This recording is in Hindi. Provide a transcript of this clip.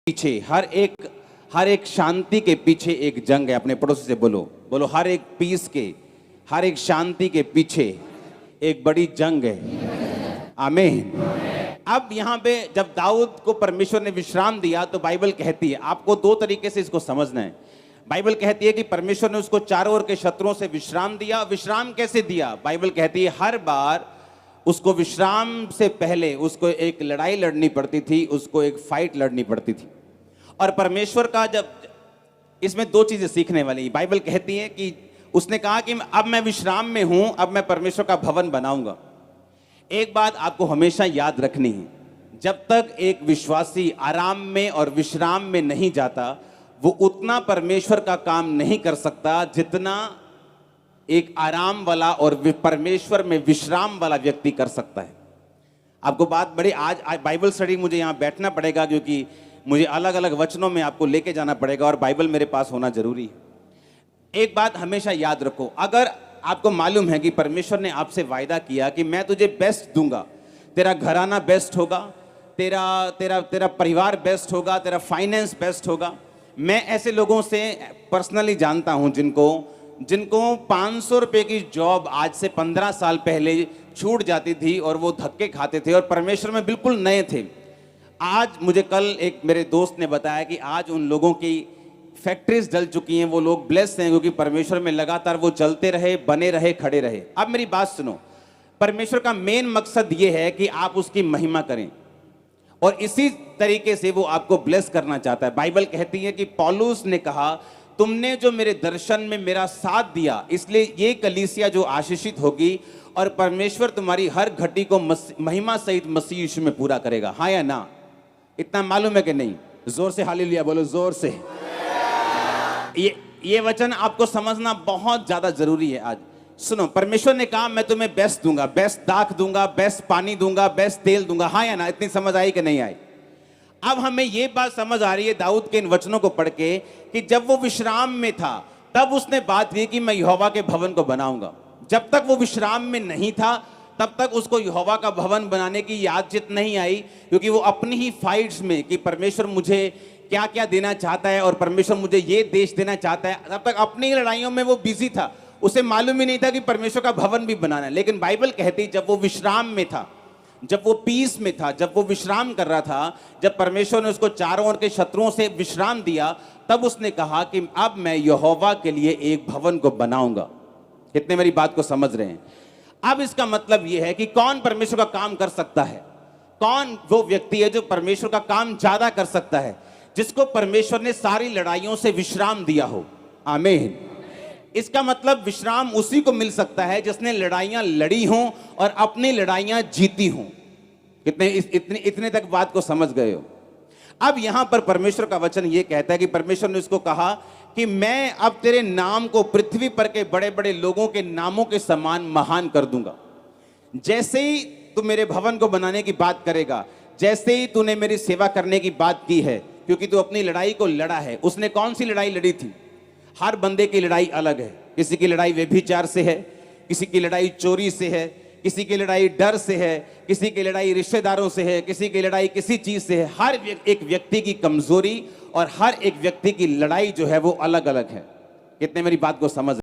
पीछे हर एक शांति के पीछे एक जंग है। अपने पड़ोसी से बोलो बोलो, हर एक पीस के, हर एक शांति के पीछे एक बड़ी जंग है। आमीन। अब यहाँ पे जब दाऊद को परमेश्वर ने विश्राम दिया तो बाइबल कहती है, आपको दो तरीके से इसको समझना है। बाइबल कहती है कि परमेश्वर ने उसको चारों ओर के शत्रुओं से विश्राम दिया। विश्राम कैसे दिया? बाइबल कहती है हर बार उसको विश्राम से पहले उसको एक लड़ाई लड़नी पड़ती थी, उसको एक फाइट लड़नी पड़ती थी। और परमेश्वर का जब इसमें दो चीजें सीखने वाली। बाइबल कहती है कि उसने कहा कि अब मैं विश्राम में हूं, अब मैं परमेश्वर का भवन बनाऊंगा। एक बात आपको हमेशा याद रखनी है, जब तक एक विश्वासी आराम में और विश्राम में नहीं जाता, वो उतना परमेश्वर का काम नहीं कर सकता जितना एक आराम वाला और परमेश्वर में विश्राम वाला व्यक्ति कर सकता है। आपको बात बड़ी आज बाइबल स्टडी मुझे यहाँ बैठना पड़ेगा, क्योंकि मुझे अलग अलग वचनों में आपको लेके जाना पड़ेगा और बाइबल मेरे पास होना जरूरी है। एक बात हमेशा याद रखो, अगर आपको मालूम है कि परमेश्वर ने आपसे वायदा किया कि मैं तुझे बेस्ट दूंगा, तेरा घराना बेस्ट होगा, तेरा तेरा तेरा परिवार बेस्ट होगा, तेरा फाइनेंस बेस्ट होगा। मैं ऐसे लोगों से पर्सनली जानता हूं जिनको 500 रुपए की जॉब आज से 15 साल पहले छूट जाती थी और वो धक्के खाते थे और परमेश्वर में बिल्कुल नए थे। आज मुझे कल एक मेरे दोस्त ने बताया कि आज उन लोगों की फैक्ट्रीज जल चुकी हैं, वो लोग ब्लेस्ड हैं क्योंकि परमेश्वर में लगातार वो चलते रहे, बने रहे, खड़े रहे। अब मेरी बात सुनो, परमेश्वर का मेन मकसद ये है कि आप उसकी महिमा करें और इसी तरीके से वो आपको ब्लेस करना चाहता है। बाइबल कहती है कि पौलुस ने कहा, तुमने जो मेरे दर्शन में मेरा साथ दिया, इसलिए ये कलीसिया जो आशीषित होगी और परमेश्वर तुम्हारी हर घटी को महिमा सहित मसीह यीशु में पूरा करेगा। हाँ या ना? इतना मालूम है कि नहीं? जोर से हालेलुया बोलो, जोर से। ये वचन आपको समझना बहुत ज्यादा जरूरी है। आज सुनो, परमेश्वर ने कहा मैं तुम्हें बेस्ट दूंगा, बेस्ट दाख दूंगा, बेस्ट पानी दूंगा, बेस्ट तेल दूंगा। हाँ या ना? इतनी समझ आई कि नहीं आई? अब हमें ये बात समझ आ रही है दाऊद के इन वचनों को पढ़ के कि जब वो विश्राम में था तब उसने बात की कि मैं यहोवा के भवन को बनाऊंगा। जब तक वो विश्राम में नहीं था तब तक उसको यहोवा का भवन बनाने की यादचित नहीं आई, क्योंकि वो अपनी ही फाइट्स में कि परमेश्वर मुझे क्या क्या देना चाहता है और परमेश्वर मुझे ये देश देना चाहता है, तब तक अपनी ही लड़ाइयों में वो बिजी था। उसे मालूम ही नहीं था कि परमेश्वर का भवन भी बनाना है। लेकिन बाइबल कहती जब वो विश्राम में था, जब वो पीस में था, जब वो विश्राम कर रहा था, जब परमेश्वर ने उसको चारों ओर के शत्रुओं से विश्राम दिया, तब उसने कहा कि अब मैं यहोवा के लिए एक भवन को बनाऊंगा। कितने मेरी बात को समझ रहे हैं? अब इसका मतलब यह है कि कौन परमेश्वर का काम कर सकता है? कौन वो व्यक्ति है जो परमेश्वर का काम ज्यादा कर सकता है? जिसको परमेश्वर ने सारी लड़ाइयों से विश्राम दिया हो। आमीन। इसका मतलब विश्राम उसी को मिल सकता है जिसने लड़ाइयां लड़ी हों और अपनी लड़ाइयां जीती हों। कितने इतने तक बात को समझ गए हो? अब यहां पर परमेश्वर का वचन यह कहता है कि परमेश्वर ने उसको कहा कि मैं अब तेरे नाम को पृथ्वी पर के बड़े बड़े लोगों के नामों के समान महान कर दूंगा। जैसे ही तू मेरे भवन को बनाने की बात करेगा, जैसे ही तूने मेरी सेवा करने की बात की है, क्योंकि तू अपनी लड़ाई को लड़ा है। उसने कौन सी लड़ाई लड़ी थी? हर बंदे की लड़ाई अलग है। किसी की लड़ाई व्यभिचार से है, किसी की लड़ाई चोरी से है, किसी की लड़ाई डर से है, किसी की लड़ाई रिश्तेदारों से है, किसी की लड़ाई किसी चीज से है। हर एक व्यक्ति की कमजोरी और हर एक व्यक्ति की लड़ाई जो है वो अलग अलग है। कितने मेरी बात को समझ